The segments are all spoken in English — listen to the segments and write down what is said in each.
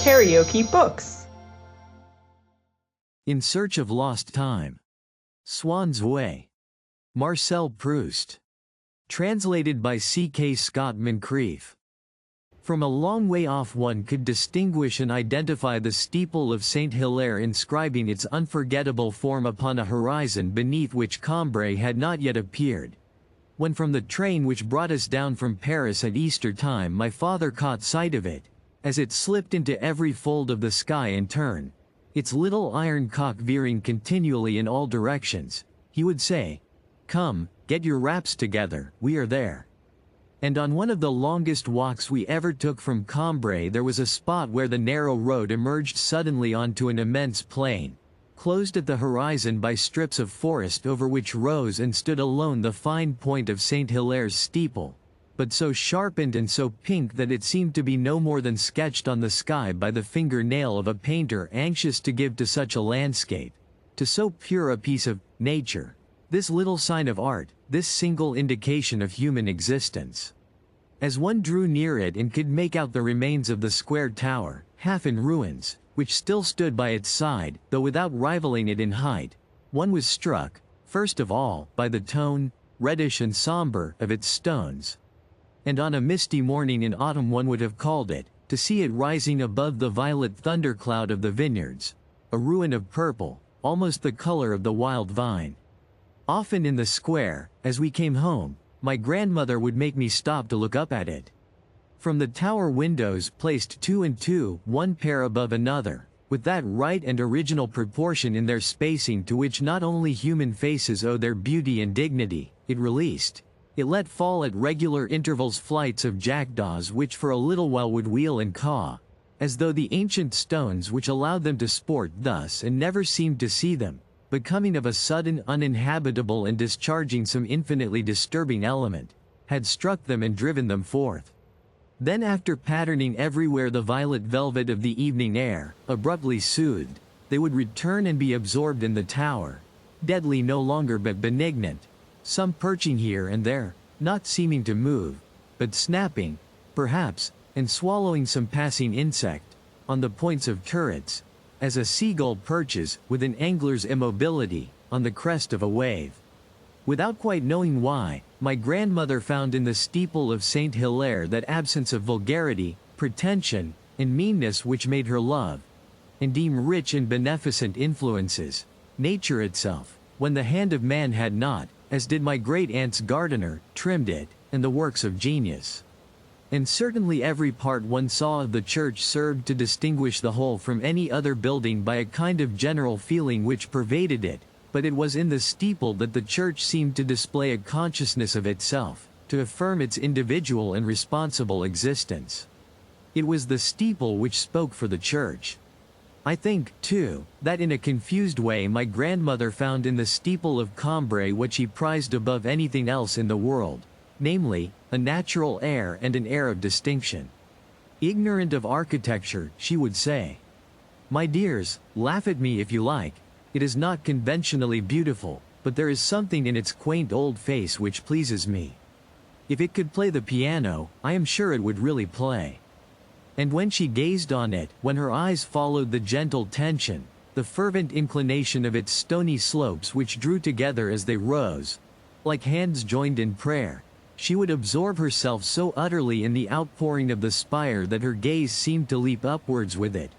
KaraokeBooks. In Search of Lost Time. Swann's Way. Marcel Proust. Translated by C.K.Scott-Moncrieff. From a long way off one could distinguish and identify the steeple of St. Hilaire inscribing its unforgettable form upon a horizon beneath which Cambrai had not yet appeared. When from the train which brought us down from Paris at Easter time my father caught sight of it, as it slipped into every fold of the sky in turn, its little iron cock veering continually in all directions, he would say, "Come, get your wraps together, we are there." And on one of the longest walks we ever took from Cambrai there was a spot where the narrow road emerged suddenly onto an immense plain, closed at the horizon by strips of forest over which rose and stood alone the fine point of St. Hilaire's steeple, but so sharpened and so pink that it seemed to be no more than sketched on the sky by the finger-nail of a painter anxious to give to such a landscape, to so pure a piece of nature, this little sign of art, this single indication of human existence. As one drew near it and could make out the remains of the square tower, half in ruins, which still stood by its side, though without rivaling it in height, one was struck, first of all, by the tone, reddish and somber, of its stones. And on a misty morning in autumn one would have called it, to see it rising above the violet thundercloud of the vineyards, a ruin of purple, almost the color of the wild vine. Often in the square, as we came home, my grandmother would make me stop to look up at it. From the tower windows placed two and two, one pair above another, with that right and original proportion in their spacing to which not only human faces owe their beauty and dignity, it let fall at regular intervals flights of jackdaws which for a little while would wheel and caw, as though the ancient stones which allowed them to sport thus and never seemed to see them, becoming of a sudden uninhabitable and discharging some infinitely disturbing element, had struck them and driven them forth. Then after patterning everywhere the violet velvet of the evening air, abruptly soothed, they would return and be absorbed in the tower, deadly no longer but benignant, some perching here and there, not seeming to move, but snapping, perhaps, and swallowing some passing insect, on the points of turrets, as a seagull perches, with an angler's immobility, on the crest of a wave. Without quite knowing why, my grandmother found in the steeple of St. Hilaire that absence of vulgarity, pretension, and meanness which made her love, and deem rich in beneficent influences, nature itself, when the hand of man had not, as did my great-aunt's gardener, trimmed it, and the works of genius. And certainly every part one saw of the church served to distinguish the whole from any other building by a kind of general feeling which pervaded it, but it was in the steeple that the church seemed to display a consciousness of itself, to affirm its individual and responsible existence. It was the steeple which spoke for the church. I think, too, that in a confused way my grandmother found in the steeple of Cambrai what she prized above anything else in the world, namely, a natural air and an air of distinction. Ignorant of architecture, she would say, "My dears, laugh at me if you like, it is not conventionally beautiful, but there is something in its quaint old face which pleases me. If it could play the piano, I am sure it would really play." And when she gazed on it, when her eyes followed the gentle tension, the fervent inclination of its stony slopes which drew together as they rose, like hands joined in prayer, she would absorb herself so utterly in the outpouring of the spire that her gaze seemed to leap upwards with it,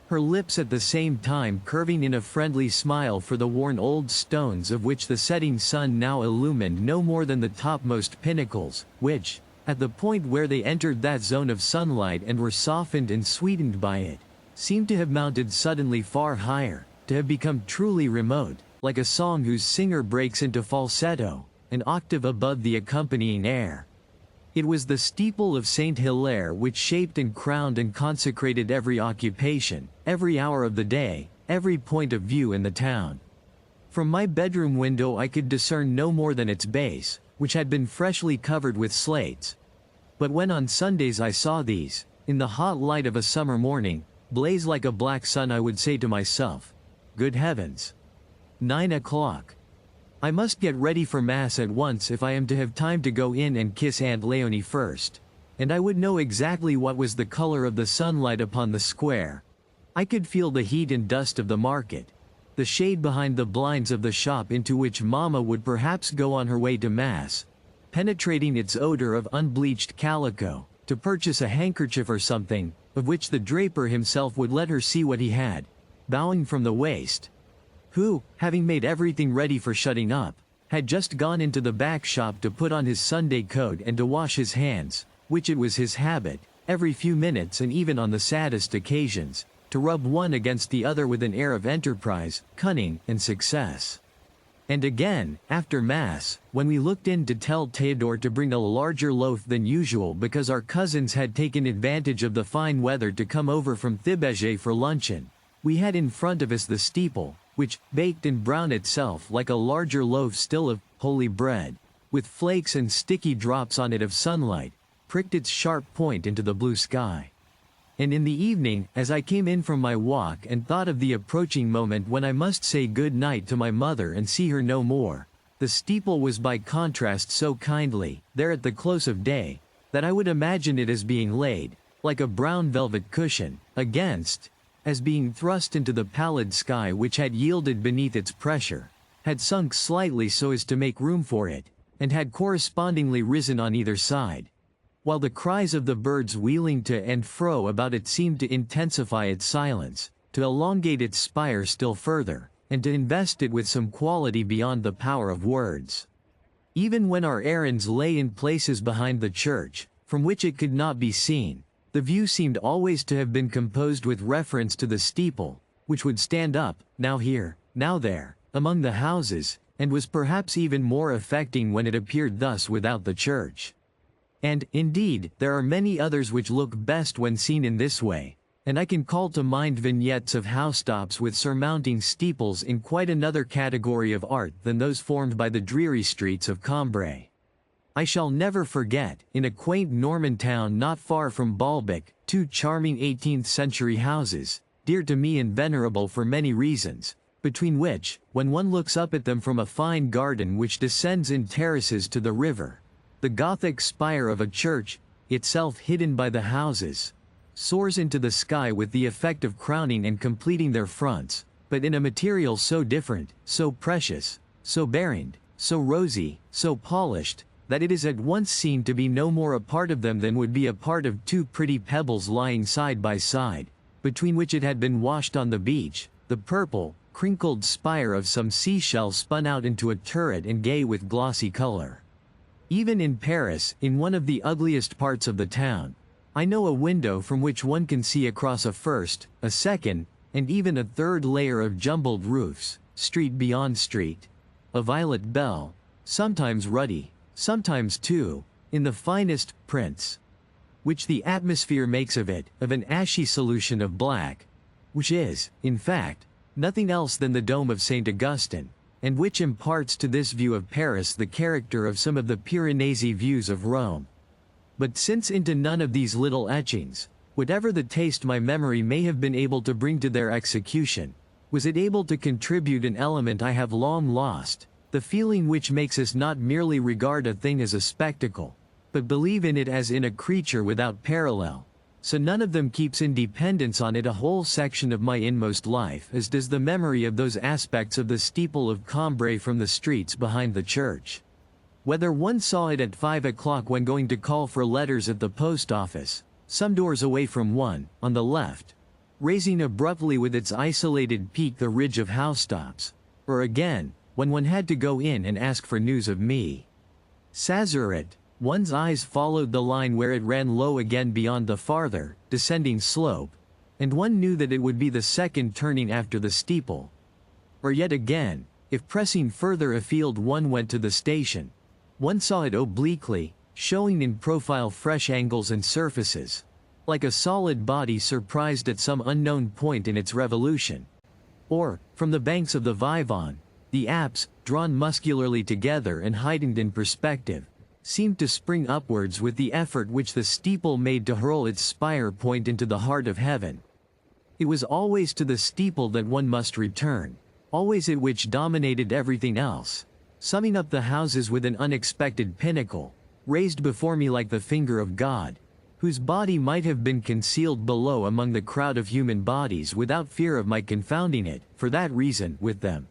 her lips at the same time curving in a friendly smile for the worn old stones of which the setting sun now illumined no more than the topmost pinnacles, which, at the point where they entered that zone of sunlight and were softened and sweetened by it, seemed to have mounted suddenly far higher, to have become truly remote, like a song whose singer breaks into falsetto, an octave above the accompanying air. It was the steeple of St. Hilaire which shaped and crowned and consecrated every occupation, every hour of the day, every point of view in the town. From my bedroom window I could discern no more than its base, which had been freshly covered with slates. But when on Sundays I saw these, in the hot light of a summer morning, blaze like a black sun, I would say to myself, "Good heavens! 9 o'clock. I must get ready for Mass at once if I am to have time to go in and kiss Aunt Leonie first." and I would know exactly what was the color of the sunlight upon the square. I could feel the heat and dust of the market, the shade behind the blinds of the shop into which Mama would perhaps go on her way to Mass, penetrating its odor of unbleached calico, to purchase a handkerchief or something, of which the draper himself would let her see what he had, bowing from the waist. Who, having made everything ready for shutting up, had just gone into the back shop to put on his Sunday coat and to wash his hands, which it was his habit, every few minutes and even on the saddest occasions, to rub one against the other with an air of enterprise, cunning, and success. And again, after Mass, when we looked in to tell Theodore to bring a larger loaf than usual because our cousins had taken advantage of the fine weather to come over from Thibége for luncheon, we had in front of us the steeple, which, baked in brown itself like a larger loaf still of holy bread, with flakes and sticky drops on it of sunlight, pricked its sharp point into the blue sky. And in the evening, as I came in from my walk and thought of the approaching moment when I must say good night to my mother and see her no more, the steeple was by contrast so kindly, there at the close of day, that I would imagine it as being laid, like a brown velvet cushion, against, as being thrust into the pallid sky which had yielded beneath its pressure, had sunk slightly so as to make room for it, and had correspondingly risen on either side, while the cries of the birds wheeling to and fro about it seemed to intensify its silence, to elongate its spire still further, and to invest it with some quality beyond the power of words. Even when our errands lay in places behind the church, from which it could not be seen, the view seemed always to have been composed with reference to the steeple, which would stand up, now here, now there, among the houses, and was perhaps even more affecting when it appeared thus without the church. And, indeed, there are many others which look best when seen in this way, and I can call to mind vignettes of housetops with surmounting steeples in quite another category of art than those formed by the dreary streets of Cambrai. I shall never forget, in a quaint Norman town not far from Baalbek, two charming 18th-century houses, dear to me and venerable for many reasons, between which, when one looks up at them from a fine garden which descends in terraces to the river, the Gothic spire of a church, itself hidden by the houses, soars into the sky with the effect of crowning and completing their fronts, but in a material so different, so precious, so barren, so rosy, so polished, that it is at once seen to be no more a part of them than would be a part of two pretty pebbles lying side by side, between which it had been washed on the beach, the purple, crinkled spire of some seashell spun out into a turret and gay with glossy color. Even in Paris, in one of the ugliest parts of the town, I know a window from which one can see across a first, a second, and even a third layer of jumbled roofs, street beyond street, a violet bell, sometimes ruddy, sometimes too, in the finest prints, which the atmosphere makes of it, of an ashy solution of black, which is, in fact, nothing else than the dome of St. Augustine, and which imparts to this view of Paris the character of some of the Piranesi views of Rome. But since into none of these little etchings, whatever the taste my memory may have been able to bring to their execution, was it able to contribute an element I have long lost, the feeling which makes us not merely regard a thing as a spectacle, but believe in it as in a creature without parallel. So none of them keeps in dependence on it a whole section of my inmost life as does the memory of those aspects of the steeple of Cambrai from the streets behind the church. Whether one saw it at 5 o'clock when going to call for letters at the post office, some doors away from one, on the left, raising abruptly with its isolated peak the ridge of housetops, or again, when one had to go in and ask for news of me. Sazuret, one's eyes followed the line where it ran low again beyond the farther, descending slope, and one knew that it would be the second turning after the steeple. Or yet again, if pressing further afield one went to the station, one saw it obliquely, showing in profile fresh angles and surfaces, like a solid body surprised at some unknown point in its revolution. Or, from the banks of the Vivonne, the apse, drawn muscularly together and heightened in perspective, seemed to spring upwards with the effort which the steeple made to hurl its spire point into the heart of heaven. It was always to the steeple that one must return, always it which dominated everything else, summing up the houses with an unexpected pinnacle, raised before me like the finger of God, whose body might have been concealed below among the crowd of human bodies without fear of my confounding it, for that reason, with them.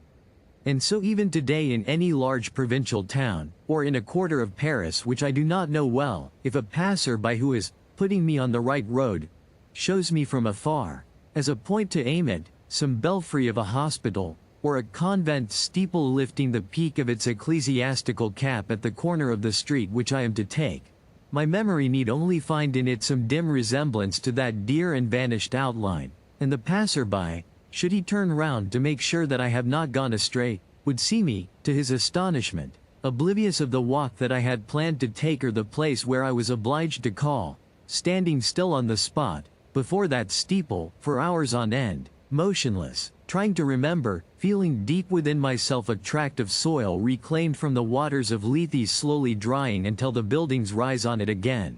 And so even today in any large provincial town, or in a quarter of Paris which I do not know well, if a passer-by who is putting me on the right road shows me from afar, as a point to aim at, some belfry of a hospital, or a convent steeple lifting the peak of its ecclesiastical cap at the corner of the street which I am to take, my memory need only find in it some dim resemblance to that dear and vanished outline, and the passer-by, should he turn round to make sure that I have not gone astray, would see me, to his astonishment, oblivious of the walk that I had planned to take or the place where I was obliged to call, standing still on the spot, before that steeple, for hours on end, motionless, trying to remember, feeling deep within myself a tract of soil reclaimed from the waters of Lethe slowly drying until the buildings rise on it again.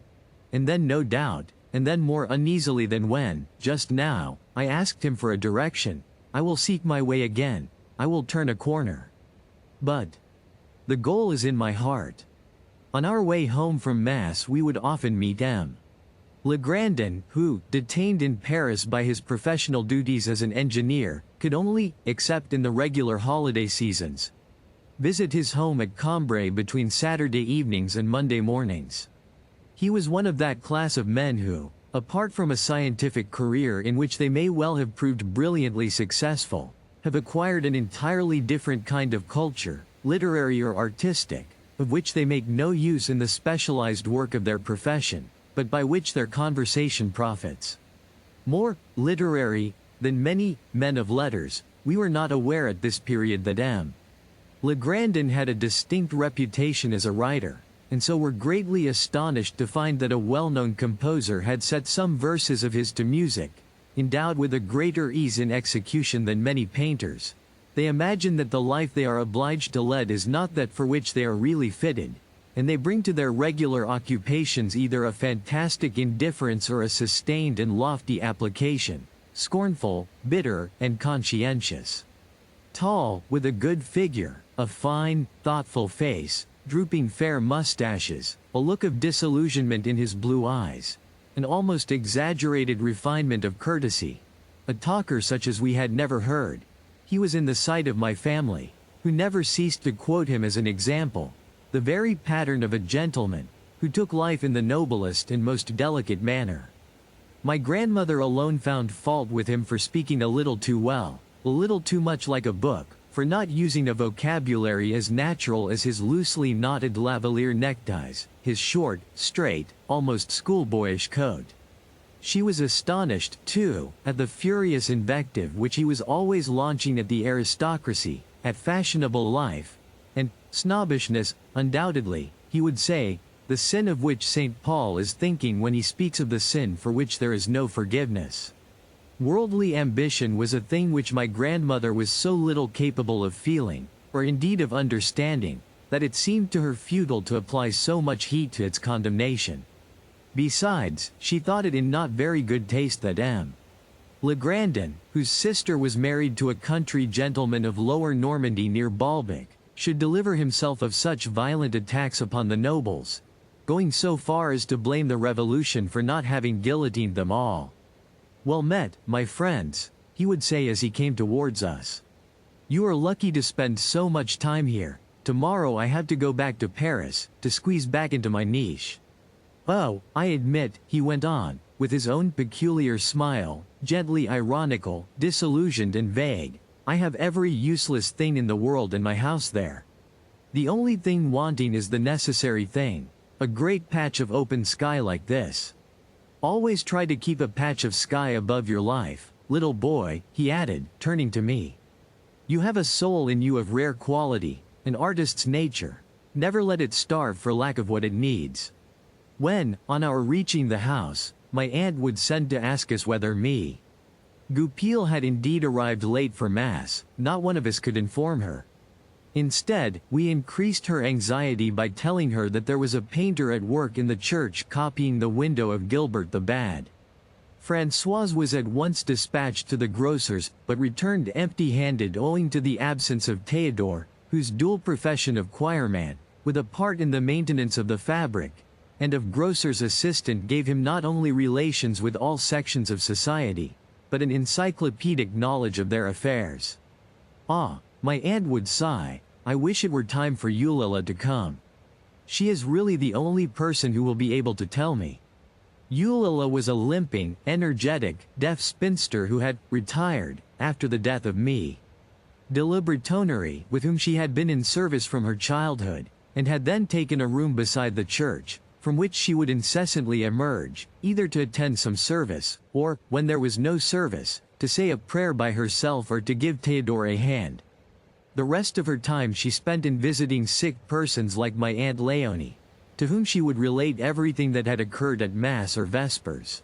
And then no doubt, and then more uneasily than when, just now, I asked him for a direction, I will seek my way again, I will turn a corner. But the goal is in my heart. On our way home from Mass we would often meet M. Legrandin, who, detained in Paris by his professional duties as an engineer, could only, except in the regular holiday seasons, visit his home at Cambrai between Saturday evenings and Monday mornings. He was one of that class of men who, apart from a scientific career in which they may well have proved brilliantly successful, have acquired an entirely different kind of culture, literary or artistic, of which they make no use in the specialized work of their profession, but by which their conversation profits. More literary than many men of letters, we were not aware at this period that M. Legrandin had a distinct reputation as a writer, and so were greatly astonished to find that a well-known composer had set some verses of his to music, endowed with a greater ease in execution than many painters. They imagine that the life they are obliged to lead is not that for which they are really fitted, and they bring to their regular occupations either a fantastic indifference or a sustained and lofty application, scornful, bitter, and conscientious. Tall, with a good figure, a fine, thoughtful face, drooping fair mustaches, a look of disillusionment in his blue eyes, an almost exaggerated refinement of courtesy, a talker such as we had never heard. He was in the sight of my family, who never ceased to quote him as an example, the very pattern of a gentleman, who took life in the noblest and most delicate manner. My grandmother alone found fault with him for speaking a little too well, a little too much like a book, for not using a vocabulary as natural as his loosely knotted lavalier neckties, his short, straight, almost schoolboyish coat. She was astonished, too, at the furious invective which he was always launching at the aristocracy, at fashionable life, and snobbishness, undoubtedly, he would say, the sin of which St. Paul is thinking when he speaks of the sin for which there is no forgiveness. Worldly ambition was a thing which my grandmother was so little capable of feeling, or indeed of understanding, that it seemed to her futile to apply so much heat to its condemnation. Besides, she thought it in not very good taste that M. Legrandin, whose sister was married to a country gentleman of Lower Normandy near Balbec, should deliver himself of such violent attacks upon the nobles, going so far as to blame the revolution for not having guillotined them all. "Well met, my friends," he would say as he came towards us. "You are lucky to spend so much time here. Tomorrow I have to go back to Paris, to squeeze back into my niche. Oh, I admit," he went on, with his own peculiar smile, gently ironical, disillusioned and vague, "I have every useless thing in the world in my house there. The only thing wanting is the necessary thing, a great patch of open sky like this. Always try to keep a patch of sky above your life, little boy," he added, turning to me. "You have a soul in you of rare quality, an artist's nature. Never let it starve for lack of what it needs." When, on our reaching the house, my aunt would send to ask us whether me Goupil had indeed arrived late for Mass, not one of us could inform her. Instead, we increased her anxiety by telling her that there was a painter at work in the church copying the window of Gilbert the Bad. Françoise was at once dispatched to the grocer's, but returned empty-handed owing to the absence of Théodore, whose dual profession of choirman, with a part in the maintenance of the fabric, and of grocer's assistant gave him not only relations with all sections of society, but an encyclopedic knowledge of their affairs. "Ah," my aunt would sigh, "I wish it were time for Eulala to come. She is really the only person who will be able to tell me." Eulala was a limping, energetic, deaf spinster who had retired after the death of me. de Libretonnerie, with whom she had been in service from her childhood, and had then taken a room beside the church, from which she would incessantly emerge, either to attend some service, or, when there was no service, to say a prayer by herself or to give Théodore a hand. The rest of her time she spent in visiting sick persons like my Aunt Léonie, to whom she would relate everything that had occurred at Mass or Vespers.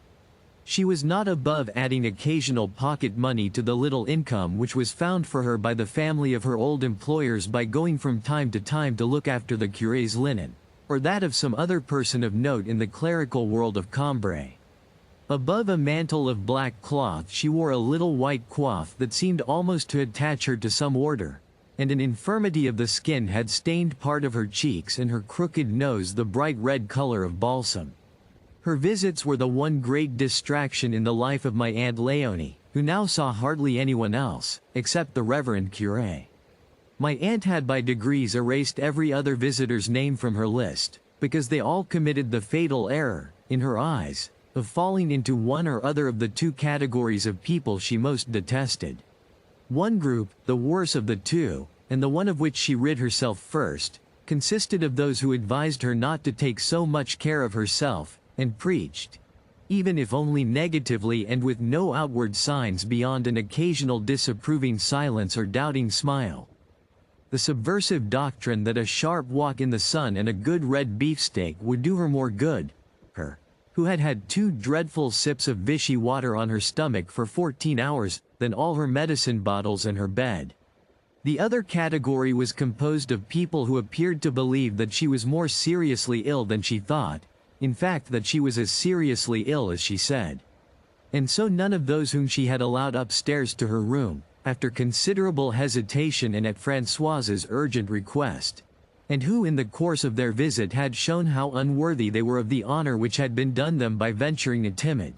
She was not above adding occasional pocket money to the little income which was found for her by the family of her old employers by going from time to time to look after the curé's linen, or that of some other person of note in the clerical world of Cambrai. Above a mantle of black cloth she wore a little white coif that seemed almost to attach her to some order, and an infirmity of the skin had stained part of her cheeks and her crooked nose the bright red color of balsam. Her visits were the one great distraction in the life of my Aunt Léonie, who now saw hardly anyone else, except the Reverend Curé. My aunt had by degrees erased every other visitor's name from her list, because they all committed the fatal error, in her eyes, of falling into one or other of the two categories of people she most detested. One group, the worse of the two, and the one of which she rid herself first, consisted of those who advised her not to take so much care of herself, and preached, even if only negatively and with no outward signs beyond an occasional disapproving silence or doubting smile, the subversive doctrine that a sharp walk in the sun and a good red beefsteak would do her more good, her, who had had 2 dreadful sips of Vichy water on her stomach for 14 hours, than all her medicine bottles and her bed. The other category was composed of people who appeared to believe that she was more seriously ill than she thought, in fact that she was as seriously ill as she said. And so none of those whom she had allowed upstairs to her room, after considerable hesitation and at Françoise's urgent request, and who in the course of their visit had shown how unworthy they were of the honor which had been done them by venturing a timid.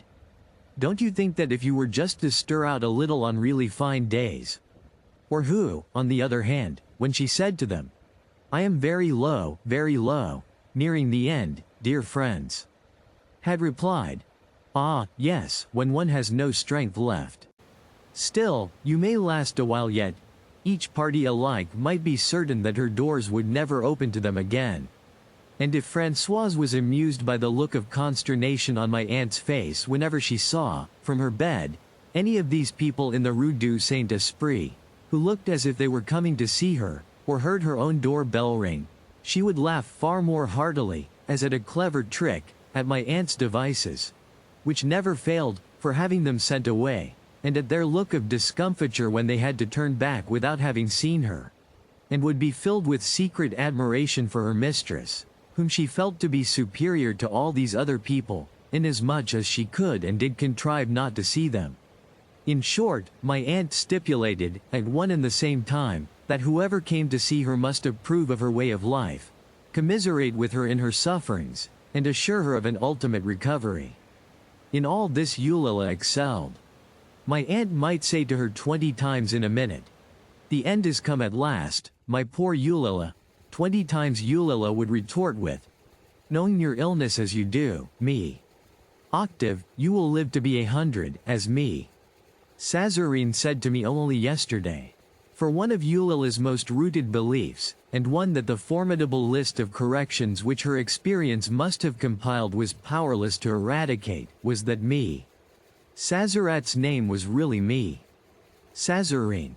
Don't you think that if you were just to stir out a little on really fine days, or who, on the other hand, when she said to them, "I am very low, nearing the end, dear friends," had replied, "Ah, yes, when one has no strength left. Still, you may last a while yet," each party alike might be certain that her doors would never open to them again. And if Françoise was amused by the look of consternation on my aunt's face whenever she saw, from her bed, any of these people in the Rue du Saint-Esprit, who looked as if they were coming to see her, or heard her own door bell ring, she would laugh far more heartily, as at a clever trick, at my aunt's devices, which never failed, for having them sent away, and at their look of discomfiture when they had to turn back without having seen her, and would be filled with secret admiration for her mistress, whom she felt to be superior to all these other people, inasmuch as she could and did contrive not to see them. In short, my aunt stipulated, at one and the same time, that whoever came to see her must approve of her way of life, commiserate with her in her sufferings, and assure her of an ultimate recovery. In all this Eulala excelled. My aunt might say to her 20 times in a minute, "The end is come at last, my poor Eulala." 20 times Eulala would retort with, "Knowing your illness as you do, me. Octave, you will live to be 100, as me." Sazarine said to me only yesterday, for one of Eulala's most rooted beliefs, and one that the formidable list of corrections which her experience must have compiled was powerless to eradicate, was that me. Sazarat's name was really me. Sazarine.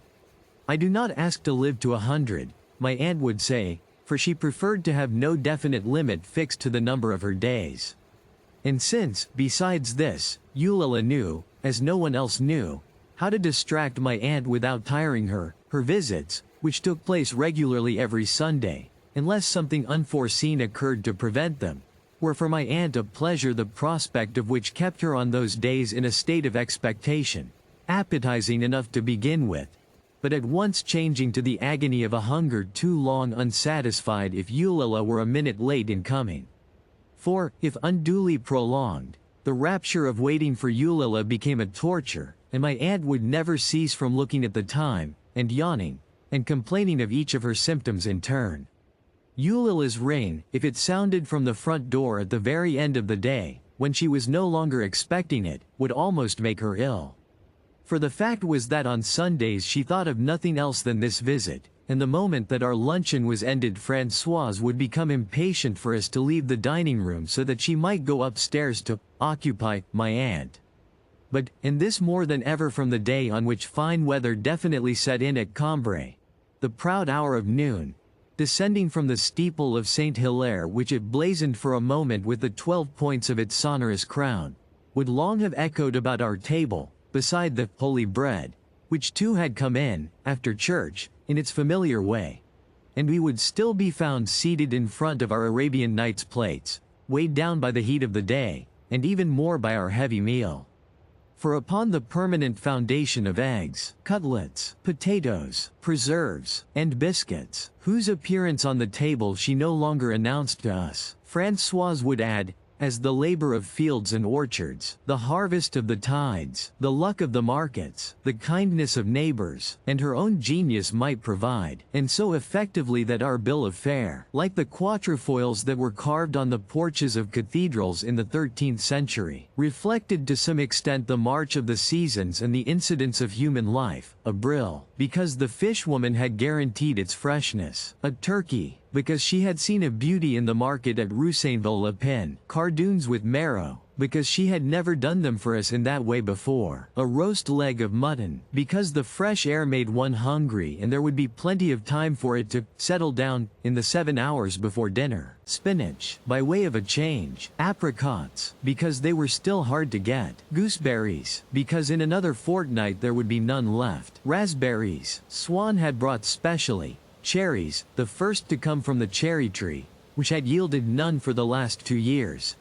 "I do not ask to live to 100, my aunt would say, for she preferred to have no definite limit fixed to the number of her days. And since, besides this, Eulala knew, as no one else knew, how to distract my aunt without tiring her, her visits, which took place regularly every Sunday, unless something unforeseen occurred to prevent them, were for my aunt a pleasure the prospect of which kept her on those days in a state of expectation, appetizing enough to begin with, but at once changing to the agony of a hunger too long unsatisfied if Eulala were a minute late in coming. For, if unduly prolonged, the rapture of waiting for Eulila became a torture, and my aunt would never cease from looking at the time, and yawning, and complaining of each of her symptoms in turn. Eulila's ring, if it sounded from the front door at the very end of the day, when she was no longer expecting it, would almost make her ill. For the fact was that on Sundays she thought of nothing else than this visit, and the moment that our luncheon was ended Françoise would become impatient for us to leave the dining room so that she might go upstairs to occupy my aunt. But, and this more than ever from the day on which fine weather definitely set in at Cambrai, the proud hour of noon, descending from the steeple of Saint Hilaire which it blazoned for a moment with the 12 points of its sonorous crown, would long have echoed about our table, beside the holy bread, which too had come in, after church, in its familiar way. And we would still be found seated in front of our Arabian Nights plates, weighed down by the heat of the day, and even more by our heavy meal. For upon the permanent foundation of eggs, cutlets, potatoes, preserves, and biscuits, whose appearance on the table she no longer announced to us, Françoise would add, as the labor of fields and orchards, the harvest of the tides, the luck of the markets, the kindness of neighbors, and her own genius might provide, and so effectively that our bill of fare, like the quatrefoils that were carved on the porches of cathedrals in the 13th century, reflected to some extent the march of the seasons and the incidents of human life, a brill, because the fishwoman had guaranteed its freshness, a turkey, because she had seen a beauty in the market at Roussainville-le-Pin, cardoons with marrow, because she had never done them for us in that way before, a roast leg of mutton, because the fresh air made one hungry and there would be plenty of time for it to settle down in the 7 hours before dinner, spinach, by way of a change, apricots, because they were still hard to get, gooseberries, because in another fortnight there would be none left, raspberries, Swann had brought specially, cherries, the first to come from the cherry tree, which had yielded none for the last 2 years,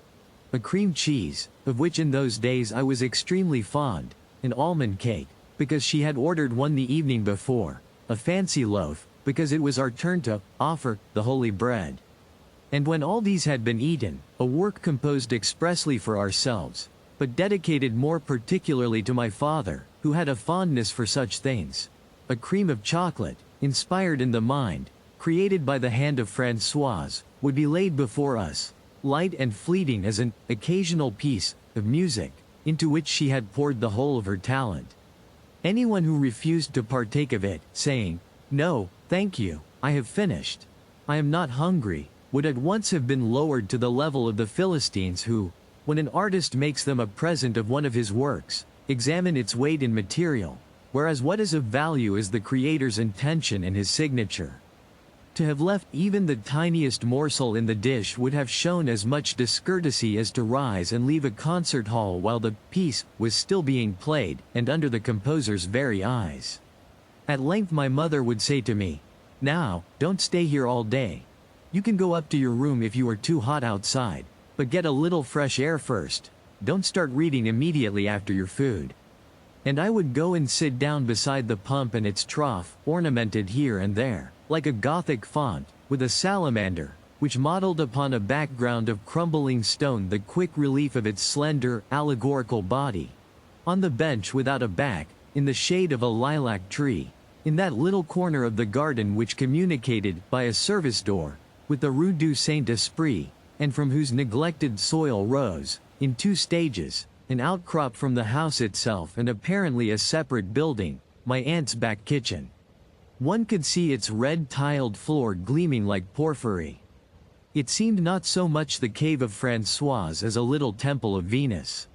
a cream cheese, of which in those days I was extremely fond, an almond cake, because she had ordered one the evening before, a fancy loaf, because it was our turn to offer the holy bread. And when all these had been eaten, a work composed expressly for ourselves, but dedicated more particularly to my father, who had a fondness for such things, a cream of chocolate, inspired in the mind, created by the hand of Françoise, would be laid before us, light and fleeting as an occasional piece of music, into which she had poured the whole of her talent. Anyone who refused to partake of it, saying, "No, thank you, I have finished. I am not hungry," would at once have been lowered to the level of the Philistines who, when an artist makes them a present of one of his works, examine its weight in material, whereas what is of value is the creator's intention and his signature. To have left even the tiniest morsel in the dish would have shown as much discourtesy as to rise and leave a concert hall while the piece was still being played, and under the composer's very eyes. At length my mother would say to me, "Now, don't stay here all day. You can go up to your room if you are too hot outside, but get a little fresh air first. Don't start reading immediately after your food." And I would go and sit down beside the pump and its trough, ornamented here and there, like a Gothic font, with a salamander, which modeled upon a background of crumbling stone the quick relief of its slender, allegorical body. On the bench without a back, in the shade of a lilac tree, in that little corner of the garden which communicated, by a service door, with the Rue du Saint-Esprit, and from whose neglected soil rose, in 2 stages, an outcrop from the house itself and apparently a separate building, my aunt's back kitchen. One could see its red-tiled floor gleaming like porphyry. It seemed not so much the cave of Françoise as a little temple of Venus.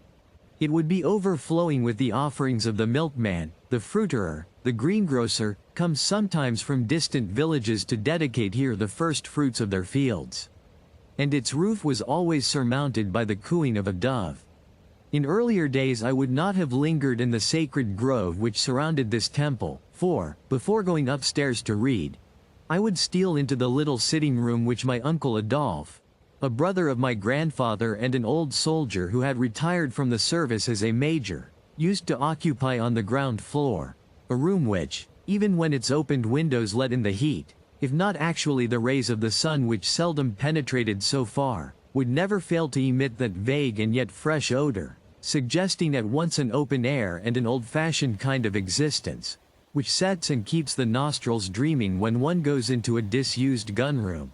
It would be overflowing with the offerings of the milkman, the fruiterer, the greengrocer, come sometimes from distant villages to dedicate here the first fruits of their fields. And its roof was always surmounted by the cooing of a dove. In earlier days I would not have lingered in the sacred grove which surrounded this temple, for, before going upstairs to read, I would steal into the little sitting room which my uncle Adolphe, a brother of my grandfather and an old soldier who had retired from the service as a major, used to occupy on the ground floor, a room which, even when its opened windows let in the heat, if not actually the rays of the sun which seldom penetrated so far, would never fail to emit that vague and yet fresh odor, suggesting at once an open air and an old-fashioned kind of existence, which sets and keeps the nostrils dreaming when one goes into a disused gun-room.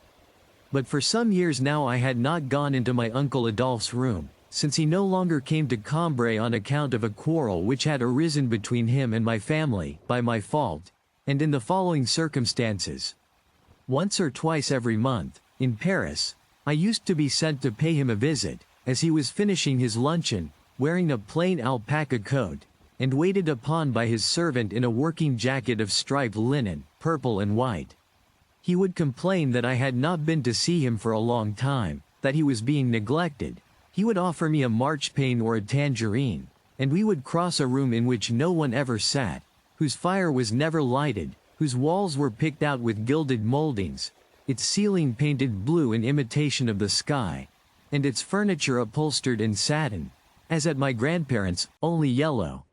But for some years now I had not gone into my Uncle Adolphe's room, since he no longer came to Cambrai on account of a quarrel which had arisen between him and my family, by my fault, and in the following circumstances. Once or twice every month, in Paris, I used to be sent to pay him a visit, as he was finishing his luncheon, wearing a plain alpaca coat, and waited upon by his servant in a working jacket of striped linen, purple and white. He would complain that I had not been to see him for a long time, that he was being neglected. He would offer me a marchpane or a tangerine, and we would cross a room in which no one ever sat, whose fire was never lighted, whose walls were picked out with gilded moldings, its ceiling painted blue in imitation of the sky, and its furniture upholstered in satin, as at my grandparents', only yellow.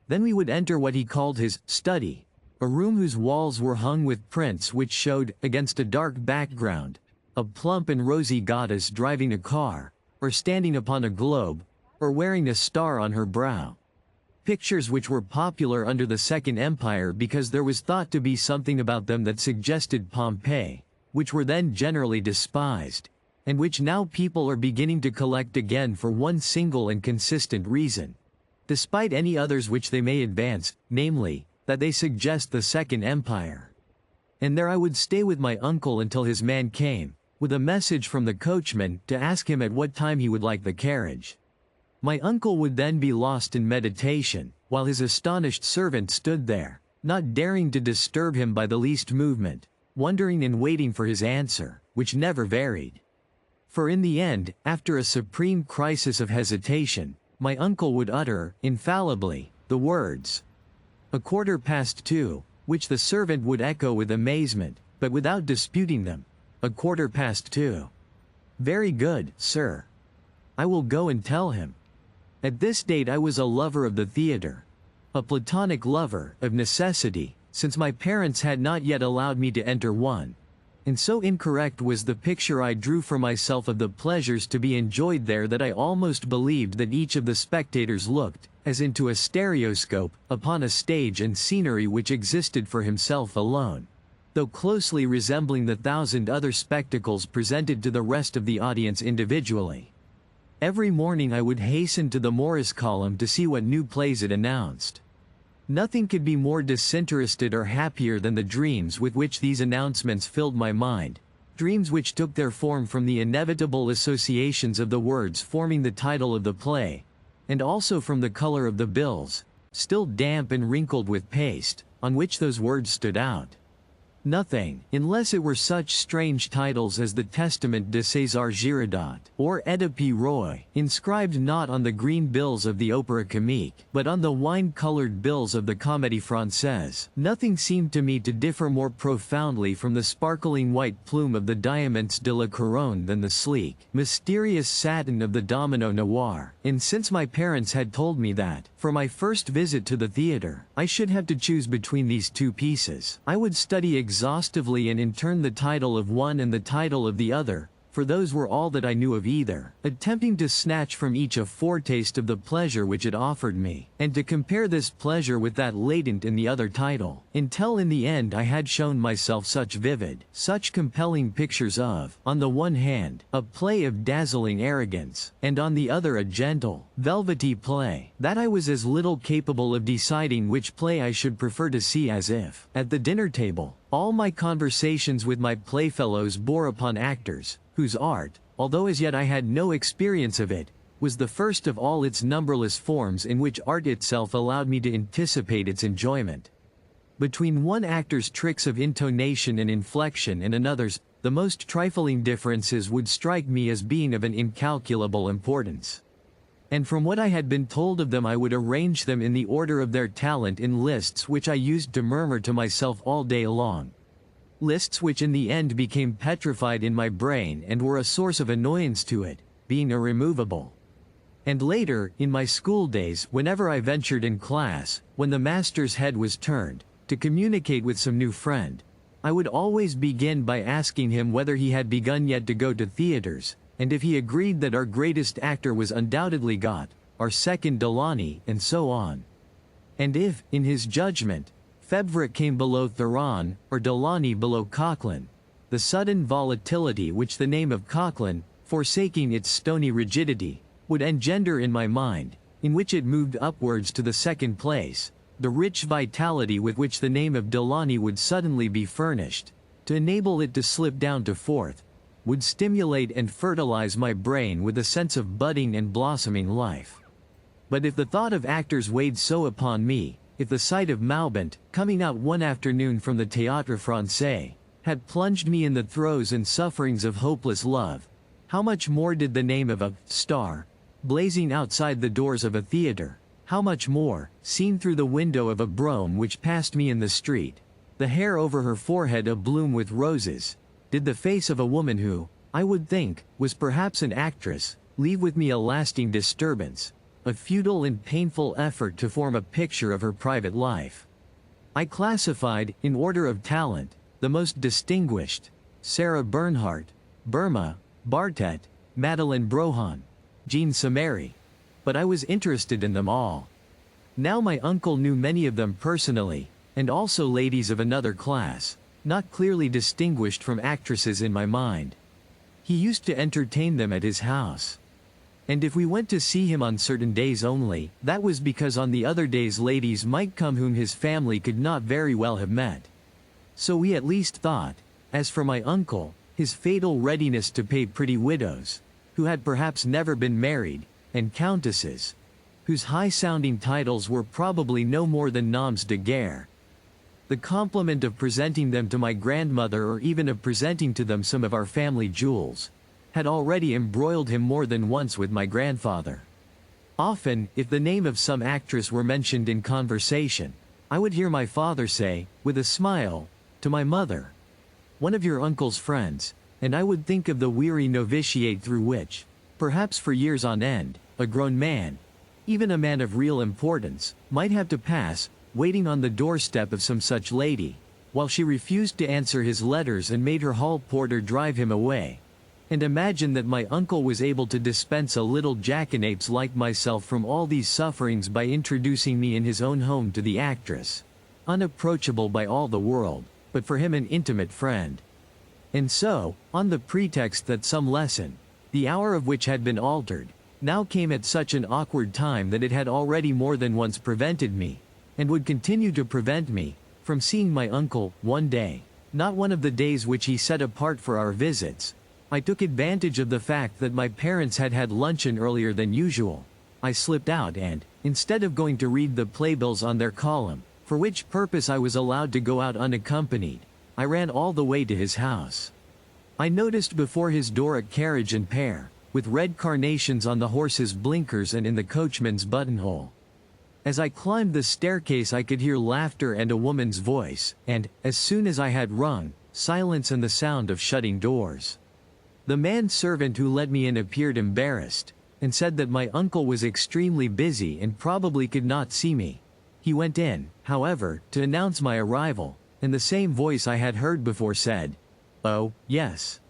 Then we would enter what he called his study, a room whose walls were hung with prints which showed, against a dark background, a plump and rosy goddess driving a car, or standing upon a globe, or wearing a star on her brow. Pictures which were popular under the Second Empire because there was thought to be something about them that suggested Pompeii, which were then generally despised, and which now people are beginning to collect again for one single and consistent reason, despite any others which they may advance, namely, that they suggest the Second Empire. And there I would stay with my uncle until his man came, with a message from the coachman to ask him at what time he would like the carriage. My uncle would then be lost in meditation, while his astonished servant stood there, not daring to disturb him by the least movement, wondering and waiting for his answer, which never varied. For in the end, after a supreme crisis of hesitation, my uncle would utter, infallibly, the words, 2:15, which the servant would echo with amazement, but without disputing them. 2:15. Very good, sir. I will go and tell him. At this date I was a lover of the theater. A platonic lover, of necessity, since my parents had not yet allowed me to enter one. And so incorrect was the picture I drew for myself of the pleasures to be enjoyed there that I almost believed that each of the spectators looked, as into a stereoscope, upon a stage and scenery which existed for himself alone, though closely resembling the thousand other spectacles presented to the rest of the audience individually. Every morning I would hasten to the Morris column to see what new plays it announced. Nothing could be more disinterested or happier than the dreams with which these announcements filled my mind, dreams which took their form from the inevitable associations of the words forming the title of the play, and also from the color of the bills, still damp and wrinkled with paste, on which those words stood out. Nothing, unless it were such strange titles as the Testament de César Girardot, or Oedipe Roy, inscribed not on the green bills of the Opéra Comique, but on the wine-colored bills of the Comédie Française. Nothing seemed to me to differ more profoundly from the sparkling white plume of the Diamants de la Couronne than the sleek, mysterious satin of the Domino Noir, and since my parents had told me that, for my first visit to the theater, I should have to choose between these two pieces, I would study exhaustively and in turn the title of one and the title of the other, for those were all that I knew of either, attempting to snatch from each a foretaste of the pleasure which it offered me, and to compare this pleasure with that latent in the other title, until in the end I had shown myself such vivid, such compelling pictures of, on the one hand, a play of dazzling arrogance, and on the other a gentle, velvety play, that I was as little capable of deciding which play I should prefer to see as if, at the dinner table, all my conversations with my playfellows bore upon actors, whose art, although as yet I had no experience of it, was the first of all its numberless forms in which art itself allowed me to anticipate its enjoyment. Between one actor's tricks of intonation and inflection and another's, the most trifling differences would strike me as being of an incalculable importance. And from what I had been told of them I would arrange them in the order of their talent in lists which I used to murmur to myself all day long. Lists which in the end became petrified in my brain and were a source of annoyance to it, being irremovable. And later, in my school days, whenever I ventured in class, when the master's head was turned, to communicate with some new friend, I would always begin by asking him whether he had begun yet to go to theaters, and if he agreed that our greatest actor was undoubtedly Gott, our second Delaunay, and so on. And if, in his judgment, Fevrick came below Theron, or Delaunay below Coquelin, the sudden volatility which the name of Coquelin, forsaking its stony rigidity, would engender in my mind, in which it moved upwards to the second place, the rich vitality with which the name of Delaunay would suddenly be furnished, to enable it to slip down to fourth, would stimulate and fertilize my brain with a sense of budding and blossoming life. But if the thought of actors weighed so upon me, if the sight of Maubant, coming out one afternoon from the Théâtre Français, had plunged me in the throes and sufferings of hopeless love, how much more did the name of a star, blazing outside the doors of a theatre, how much more, seen through the window of a brougham which passed me in the street, the hair over her forehead abloom with roses, did the face of a woman who, I would think, was perhaps an actress, leave with me a lasting disturbance, a futile and painful effort to form a picture of her private life. I classified, in order of talent, the most distinguished, Sarah Bernhardt, Burma, Bartet, Madeleine Brohan, Jean Samary. But I was interested in them all. Now my uncle knew many of them personally, and also ladies of another class, not clearly distinguished from actresses in my mind. He used to entertain them at his house. And if we went to see him on certain days only, that was because on the other days ladies might come whom his family could not very well have met. So we at least thought. As for my uncle, his fatal readiness to pay pretty widows, who had perhaps never been married, and countesses, whose high-sounding titles were probably no more than noms de guerre. The compliment of presenting them to my grandmother or even of presenting to them some of our family jewels, had already embroiled him more than once with my grandfather. Often, if the name of some actress were mentioned in conversation, I would hear my father say, with a smile, to my mother, "One of your uncle's friends," and I would think of the weary novitiate through which, perhaps for years on end, a grown man, even a man of real importance, might have to pass, waiting on the doorstep of some such lady, while she refused to answer his letters and made her hall porter drive him away. And imagine that my uncle was able to dispense a little jackanapes like myself from all these sufferings by introducing me in his own home to the actress, unapproachable by all the world, but for him an intimate friend. And so, on the pretext that some lesson, the hour of which had been altered, now came at such an awkward time that it had already more than once prevented me, and would continue to prevent me, from seeing my uncle, one day, not one of the days which he set apart for our visits, I took advantage of the fact that my parents had had luncheon earlier than usual. I slipped out and, instead of going to read the playbills on their column, for which purpose I was allowed to go out unaccompanied, I ran all the way to his house. I noticed before his door a carriage and pair, with red carnations on the horse's blinkers and in the coachman's buttonhole. As I climbed the staircase I could hear laughter and a woman's voice, and, as soon as I had rung, silence and the sound of shutting doors. The man-servant who let me in appeared embarrassed, and said that my uncle was extremely busy and probably could not see me. He went in, however, to announce my arrival, and the same voice I had heard before said, "Oh, yes.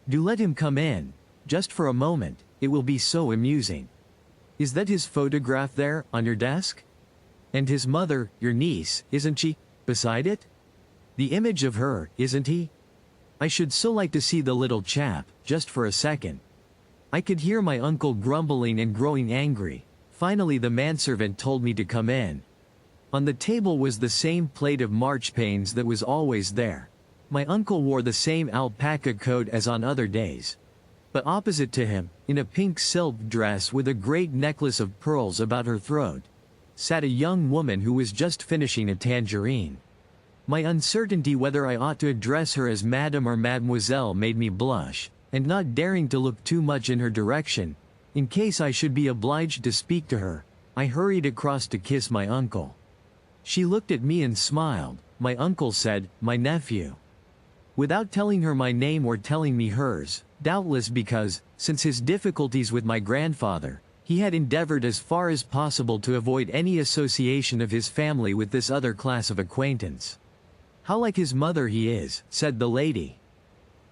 Do let him come in, just for a moment, it will be so amusing. Is that his photograph there, on your desk? And his mother, your niece, isn't she, beside it? The image of her, isn't he? I should so like to see the little chap, just for a second." I could hear my uncle grumbling and growing angry. Finally the manservant told me to come in. On the table was the same plate of marchpanes that was always there. My uncle wore the same alpaca coat as on other days. But opposite to him, in a pink silk dress with a great necklace of pearls about her throat, sat a young woman who was just finishing a tangerine. My uncertainty whether I ought to address her as Madame or Mademoiselle made me blush, and not daring to look too much in her direction, in case I should be obliged to speak to her, I hurried across to kiss my uncle. She looked at me and smiled. My uncle said, "My nephew." Without telling her my name or telling me hers, doubtless because, since his difficulties with my grandfather, he had endeavored as far as possible to avoid any association of his family with this other class of acquaintance. "How like his mother he is," said the lady.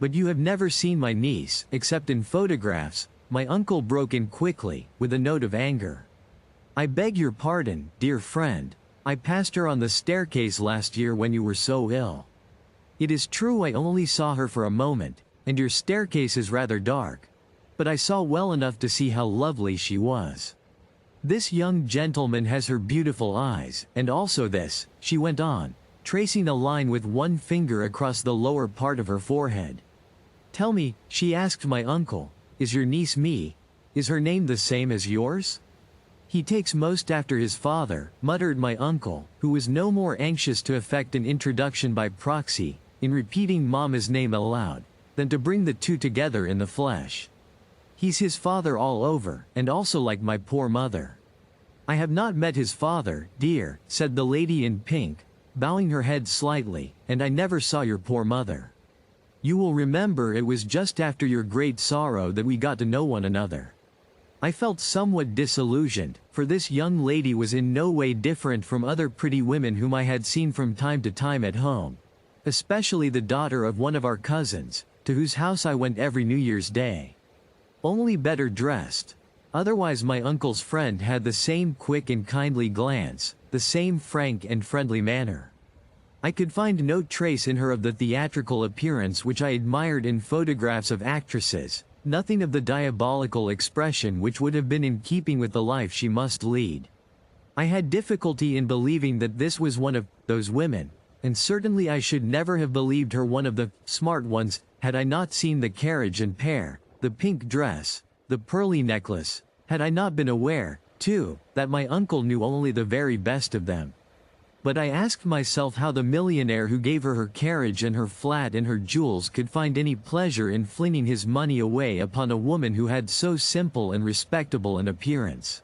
But you have never seen my niece, except in photographs," my uncle broke in quickly, with a note of anger. "I beg your pardon, dear friend. I passed her on the staircase last year when you were so ill. It is true I only saw her for a moment, and your staircase is rather dark. But I saw well enough to see how lovely she was. This young gentleman has her beautiful eyes, and also this," she went on, tracing a line with one finger across the lower part of her forehead. "Tell me," she asked my uncle, "is your niece me? Is her name the same as yours?" "He takes most after his father," muttered my uncle, who was no more anxious to effect an introduction by proxy, in repeating Mama's name aloud, than to bring the two together in the flesh. "He's his father all over, and also like my poor mother." "I have not met his father, dear," said the lady in pink, bowing her head slightly, "and I never saw your poor mother. You will remember it was just after your great sorrow that we got to know one another." I felt somewhat disillusioned, for this young lady was in no way different from other pretty women whom I had seen from time to time at home, especially the daughter of one of our cousins, to whose house I went every New Year's Day. Only better dressed. Otherwise my uncle's friend had the same quick and kindly glance, the same frank and friendly manner. I could find no trace in her of the theatrical appearance which I admired in photographs of actresses, nothing of the diabolical expression which would have been in keeping with the life she must lead. I had difficulty in believing that this was one of those women, and certainly I should never have believed her one of the smart ones had I not seen the carriage and pair, the pink dress, the pearly necklace, had I not been aware, too, that my uncle knew only the very best of them. But I asked myself how the millionaire who gave her her carriage and her flat and her jewels could find any pleasure in flinging his money away upon a woman who had so simple and respectable an appearance.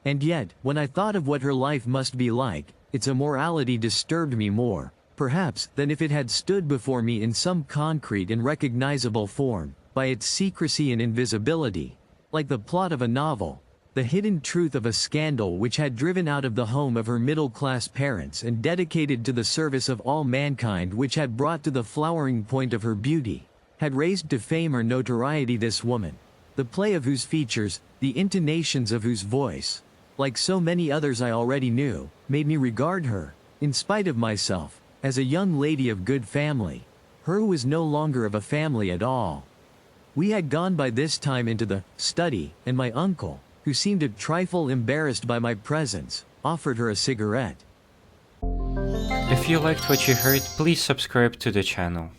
And yet, when I thought of what her life must be like, its immorality disturbed me more, perhaps, than if it had stood before me in some concrete and recognizable form, by its secrecy and invisibility, like the plot of a novel, the hidden truth of a scandal which had driven out of the home of her middle-class parents and dedicated to the service of all mankind, which had brought to the flowering point of her beauty, had raised to fame or notoriety this woman, the play of whose features, the intonations of whose voice, like so many others I already knew, made me regard her, in spite of myself, as a young lady of good family, her who was no longer of a family at all. We had gone by this time into the study, and my uncle, who seemed a trifle embarrassed by my presence, offered her a cigarette. If you liked what you heard, please subscribe to the channel.